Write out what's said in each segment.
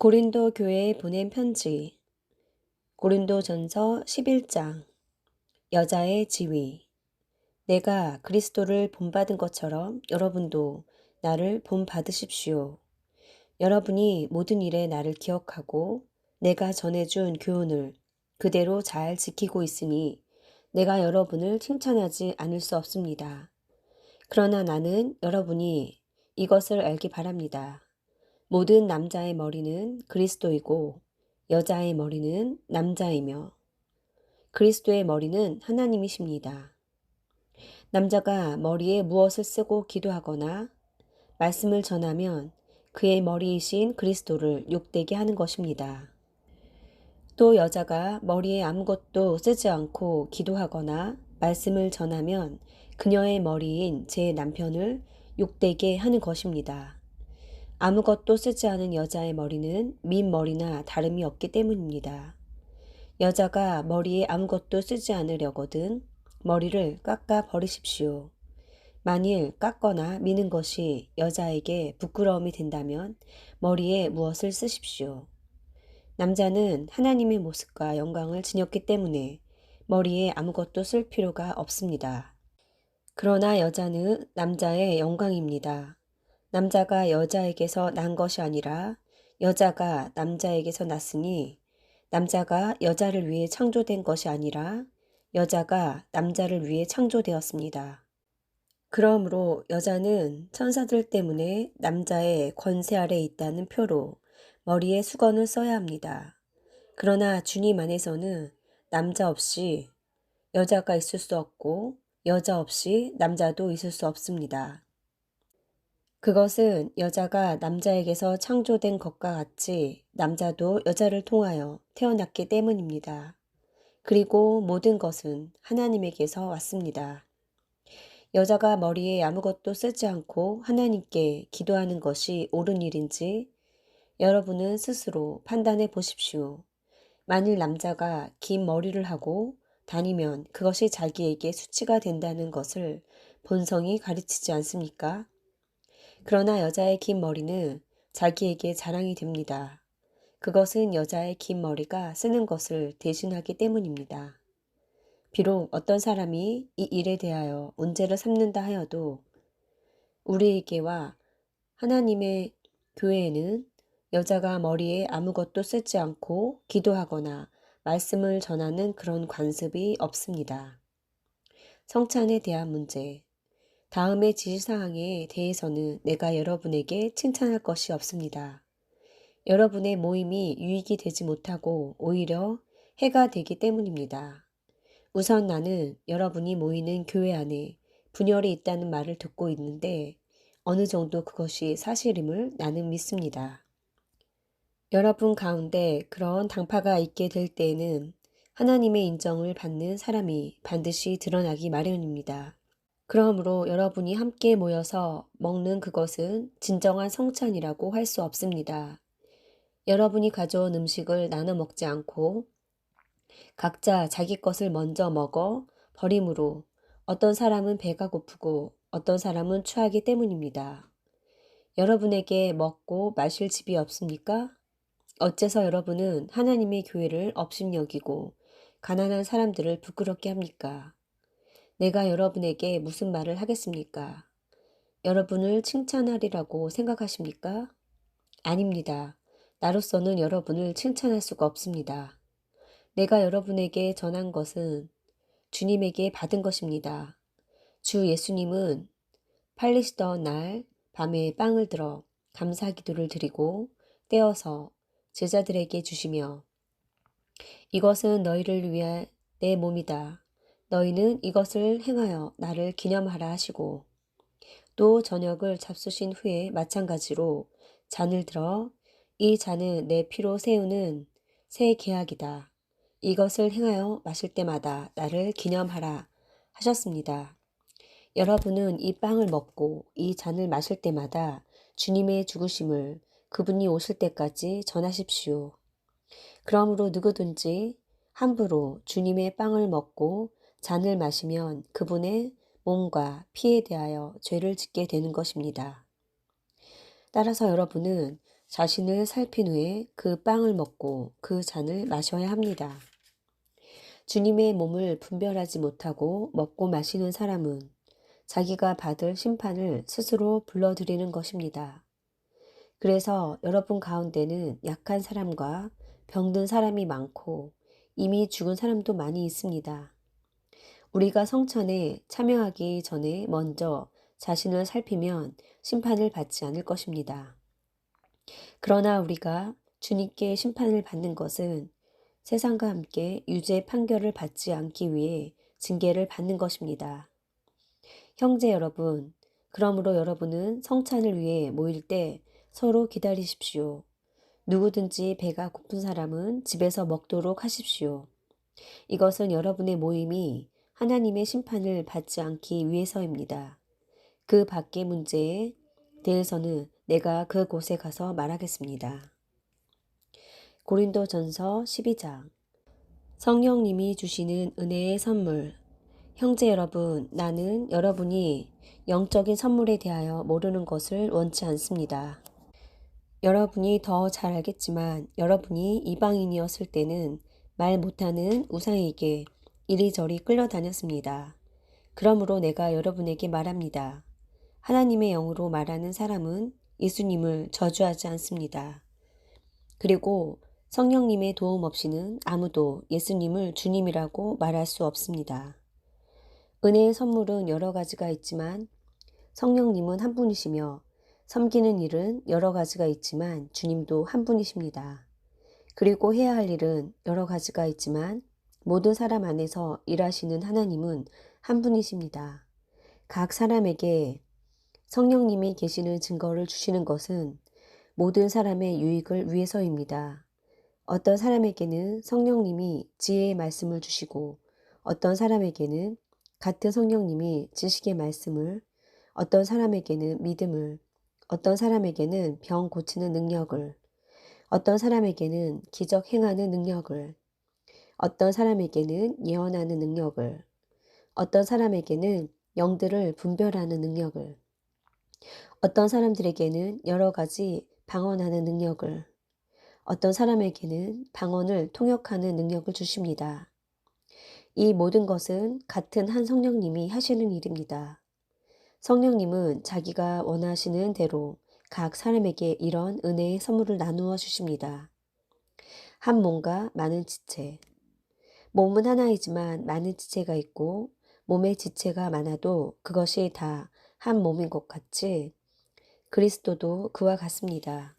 고린도 교회에 보낸 편지. 고린도전서 11장. 여자의 지위. 내가 그리스도를 본받은 것처럼 여러분도 나를 본받으십시오. 여러분이 모든 일에 나를 기억하고 내가 전해준 교훈을 그대로 잘 지키고 있으니 내가 여러분을 칭찬하지 않을 수 없습니다. 그러나 나는 여러분이 이것을 알기 바랍니다. 모든 남자의 머리는 그리스도이고 여자의 머리는 남자이며 그리스도의 머리는 하나님이십니다. 남자가 머리에 무엇을 쓰고 기도하거나 말씀을 전하면 그의 머리이신 그리스도를 욕되게 하는 것입니다. 또 여자가 머리에 아무것도 쓰지 않고 기도하거나 말씀을 전하면 그녀의 머리인 제 남편을 욕되게 하는 것입니다. 아무것도 쓰지 않은 여자의 머리는 민머리나 다름이 없기 때문입니다. 여자가 머리에 아무것도 쓰지 않으려거든 머리를 깎아 버리십시오. 만일 깎거나 미는 것이 여자에게 부끄러움이 된다면 머리에 무엇을 쓰십시오. 남자는 하나님의 모습과 영광을 지녔기 때문에 머리에 아무것도 쓸 필요가 없습니다. 그러나 여자는 남자의 영광입니다. 남자가 여자에게서 난 것이 아니라 여자가 남자에게서 났으니 남자가 여자를 위해 창조된 것이 아니라 여자가 남자를 위해 창조되었습니다. 그러므로 여자는 천사들 때문에 남자의 권세 아래 있다는 표로 머리에 수건을 써야 합니다. 그러나 주님 안에서는 남자 없이 여자가 있을 수 없고 여자 없이 남자도 있을 수 없습니다. 그것은 여자가 남자에게서 창조된 것과 같이 남자도 여자를 통하여 태어났기 때문입니다. 그리고 모든 것은 하나님에게서 왔습니다. 여자가 머리에 아무것도 쓰지 않고 하나님께 기도하는 것이 옳은 일인지 여러분은 스스로 판단해 보십시오. 만일 남자가 긴 머리를 하고 다니면 그것이 자기에게 수치가 된다는 것을 본성이 가르치지 않습니까? 그러나 여자의 긴 머리는 자기에게 자랑이 됩니다. 그것은 여자의 긴 머리가 쓰는 것을 대신하기 때문입니다. 비록 어떤 사람이 이 일에 대하여 문제를 삼는다 하여도 우리에게와 하나님의 교회에는 여자가 머리에 아무것도 쓰지 않고 기도하거나 말씀을 전하는 그런 관습이 없습니다. 성찬에 대한 문제. 다음의 지시사항에 대해서는 내가 여러분에게 칭찬할 것이 없습니다. 여러분의 모임이 유익이 되지 못하고 오히려 해가 되기 때문입니다. 우선 나는 여러분이 모이는 교회 안에 분열이 있다는 말을 듣고 있는데 어느 정도 그것이 사실임을 나는 믿습니다. 여러분 가운데 그런 당파가 있게 될 때에는 하나님의 인정을 받는 사람이 반드시 드러나기 마련입니다. 그러므로 여러분이 함께 모여서 먹는 그것은 진정한 성찬이라고 할 수 없습니다. 여러분이 가져온 음식을 나눠 먹지 않고 각자 자기 것을 먼저 먹어 버림으로 어떤 사람은 배가 고프고 어떤 사람은 추하기 때문입니다. 여러분에게 먹고 마실 집이 없습니까? 어째서 여러분은 하나님의 교회를 업신여기고 가난한 사람들을 부끄럽게 합니까? 내가 여러분에게 무슨 말을 하겠습니까? 여러분을 칭찬하리라고 생각하십니까? 아닙니다. 나로서는 여러분을 칭찬할 수가 없습니다. 내가 여러분에게 전한 것은 주님에게 받은 것입니다. 주 예수님은 팔리시던 날 밤에 빵을 들어 감사 기도를 드리고 떼어서 제자들에게 주시며 이것은 너희를 위한 내 몸이다. 너희는 이것을 행하여 나를 기념하라 하시고 또 저녁을 잡수신 후에 마찬가지로 잔을 들어 이 잔은 내 피로 세우는 새 계약이다. 이것을 행하여 마실 때마다 나를 기념하라 하셨습니다. 여러분은 이 빵을 먹고 이 잔을 마실 때마다 주님의 죽으심을 그분이 오실 때까지 전하십시오. 그러므로 누구든지 함부로 주님의 빵을 먹고 잔을 마시면 그분의 몸과 피에 대하여 죄를 짓게 되는 것입니다. 따라서 여러분은 자신을 살핀 후에 그 빵을 먹고 그 잔을 마셔야 합니다. 주님의 몸을 분별하지 못하고 먹고 마시는 사람은 자기가 받을 심판을 스스로 불러들이는 것입니다. 그래서 여러분 가운데는 약한 사람과 병든 사람이 많고 이미 죽은 사람도 많이 있습니다. 우리가 성천에 참여하기 전에 먼저 자신을 살피면 심판을 받지 않을 것입니다. 그러나 우리가 주님께 심판을 받는 것은 세상과 함께 유죄 판결을 받지 않기 위해 징계를 받는 것입니다. 형제 여러분, 그러므로 여러분은 성찬을 위해 모일 때 서로 기다리십시오. 누구든지 배가 고픈 사람은 집에서 먹도록 하십시오. 이것은 여러분의 모임이 하나님의 심판을 받지 않기 위해서입니다. 그 밖의 문제에 대해서는 내가 그곳에 가서 말하겠습니다. 고린도전서 12장. 성령님이 주시는 은혜의 선물. 형제 여러분, 나는 여러분이 영적인 선물에 대하여 모르는 것을 원치 않습니다. 여러분이 더 잘 알겠지만 여러분이 이방인이었을 때는 말 못하는 우상에게 이리저리 끌려다녔습니다. 그러므로 내가 여러분에게 말합니다. 하나님의 영으로 말하는 사람은 예수님을 저주하지 않습니다. 그리고 성령님의 도움 없이는 아무도 예수님을 주님이라고 말할 수 없습니다. 은혜의 선물은 여러 가지가 있지만 성령님은 한 분이시며 섬기는 일은 여러 가지가 있지만 주님도 한 분이십니다. 그리고 해야 할 일은 여러 가지가 있지만 모든 사람 안에서 일하시는 하나님은 한 분이십니다. 각 사람에게 성령님이 계시는 증거를 주시는 것은 모든 사람의 유익을 위해서입니다. 어떤 사람에게는 성령님이 지혜의 말씀을 주시고 어떤 사람에게는 같은 성령님이 지식의 말씀을, 어떤 사람에게는 믿음을, 어떤 사람에게는 병 고치는 능력을, 어떤 사람에게는 기적 행하는 능력을, 어떤 사람에게는 예언하는 능력을, 어떤 사람에게는 영들을 분별하는 능력을, 어떤 사람들에게는 여러 가지 방언하는 능력을, 어떤 사람에게는 방언을 통역하는 능력을 주십니다. 이 모든 것은 같은 한 성령님이 하시는 일입니다. 성령님은 자기가 원하시는 대로 각 사람에게 이런 은혜의 선물을 나누어 주십니다. 한 몸과 많은 지체. 몸은 하나이지만 많은 지체가 있고 몸의 지체가 많아도 그것이 다 한 몸인 것 같이 그리스도도 그와 같습니다.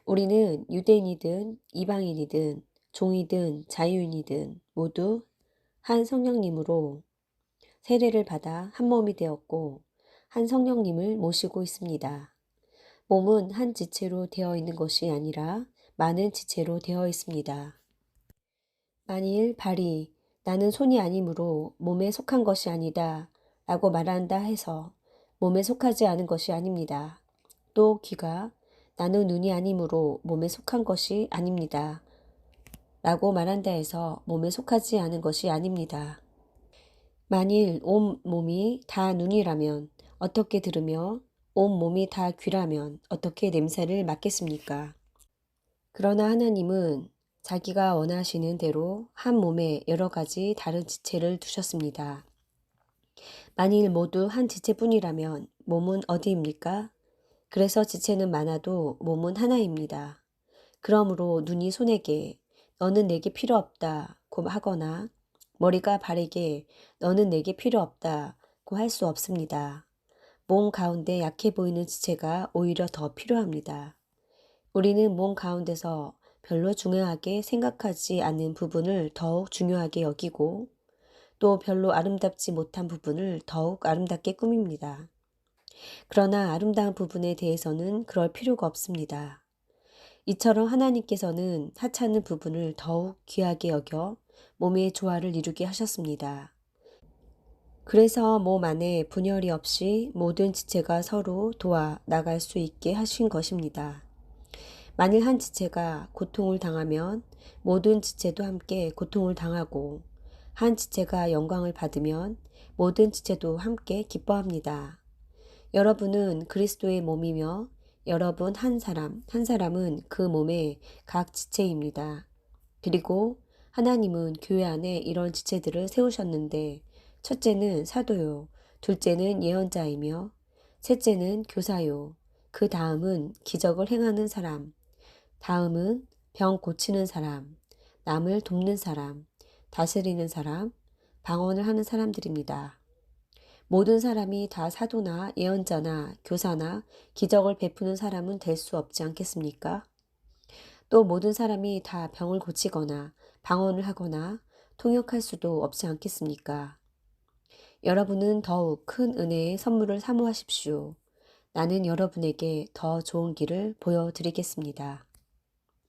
우리는 유대인이든 이방인이든 종이든 자유인이든 모두 한 성령님으로 세례를 받아 한 몸이 되었고 한 성령님을 모시고 있습니다. 몸은 한 지체로 되어 있는 것이 아니라 많은 지체로 되어 있습니다. 만일 발이 나는 손이 아니므로 몸에 속한 것이 아니다 라고 말한다 해서 몸에 속하지 않은 것이 아닙니다. 또 귀가 나는 눈이 아니므로 몸에 속한 것이 아닙니다 라고 말한다 해서 몸에 속하지 않은 것이 아닙니다. 만일 온 몸이 다 눈이라면 어떻게 들으며 온 몸이 다 귀라면 어떻게 냄새를 맡겠습니까? 그러나 하나님은 자기가 원하시는 대로 한 몸에 여러 가지 다른 지체를 두셨습니다. 만일 모두 한 지체뿐이라면 몸은 어디입니까? 그래서 지체는 많아도 몸은 하나입니다. 그러므로 눈이 손에게 너는 내게 필요 없다고 하거나 머리가 발에게 너는 내게 필요 없다고 할 수 없습니다. 몸 가운데 약해 보이는 지체가 오히려 더 필요합니다. 우리는 몸 가운데서 별로 중요하게 생각하지 않는 부분을 더욱 중요하게 여기고 또 별로 아름답지 못한 부분을 더욱 아름답게 꾸밉니다. 그러나 아름다운 부분에 대해서는 그럴 필요가 없습니다. 이처럼 하나님께서는 하찮은 부분을 더욱 귀하게 여겨 몸의 조화를 이루게 하셨습니다. 그래서 몸 안에 분열이 없이 모든 지체가 서로 도와 나갈 수 있게 하신 것입니다. 만일 한 지체가 고통을 당하면 모든 지체도 함께 고통을 당하고 한 지체가 영광을 받으면 모든 지체도 함께 기뻐합니다. 여러분은 그리스도의 몸이며 여러분 한 사람, 한 사람은 그 몸의 각 지체입니다. 그리고 하나님은 교회 안에 이런 지체들을 세우셨는데 첫째는 사도요, 둘째는 예언자이며 셋째는 교사요, 그 다음은 기적을 행하는 사람, 다음은 병 고치는 사람, 남을 돕는 사람, 다스리는 사람, 방언을 하는 사람들입니다. 모든 사람이 다 사도나 예언자나 교사나 기적을 베푸는 사람은 될 수 없지 않겠습니까? 또 모든 사람이 다 병을 고치거나 방언을 하거나 통역할 수도 없지 않겠습니까? 여러분은 더욱 큰 은혜의 선물을 사모하십시오. 나는 여러분에게 더 좋은 길을 보여드리겠습니다.